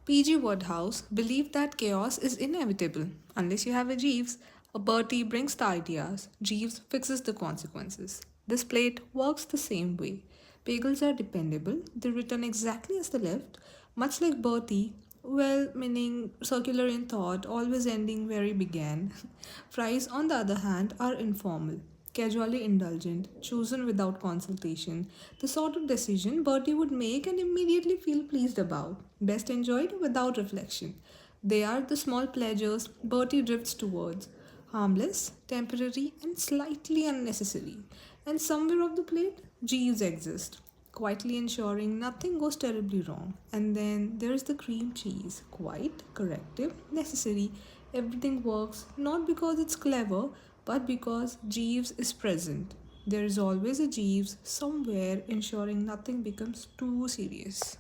PG Woodhouse believed that chaos is inevitable unless you have a Jeeves. A Bertie brings the ideas, Jeeves fixes the consequences. This plate works the same way. Bagels are dependable, they return exactly as they left, much like Bertie, well meaning circular in thought, always ending where he began. Fries, on the other hand, are informal, casually indulgent, chosen without consultation, the sort of decision Bertie would make and immediately feel pleased about, best enjoyed without reflection. They are the small pleasures Bertie drifts towards, harmless, temporary, and slightly unnecessary. And somewhere off the plate, Jeeves exists, quietly ensuring nothing goes terribly wrong. And then there's the cream cheese, quite corrective, necessary. Everything works not because it's clever, but because Jeeves is present. There is always a Jeeves somewhere ensuring nothing becomes too serious.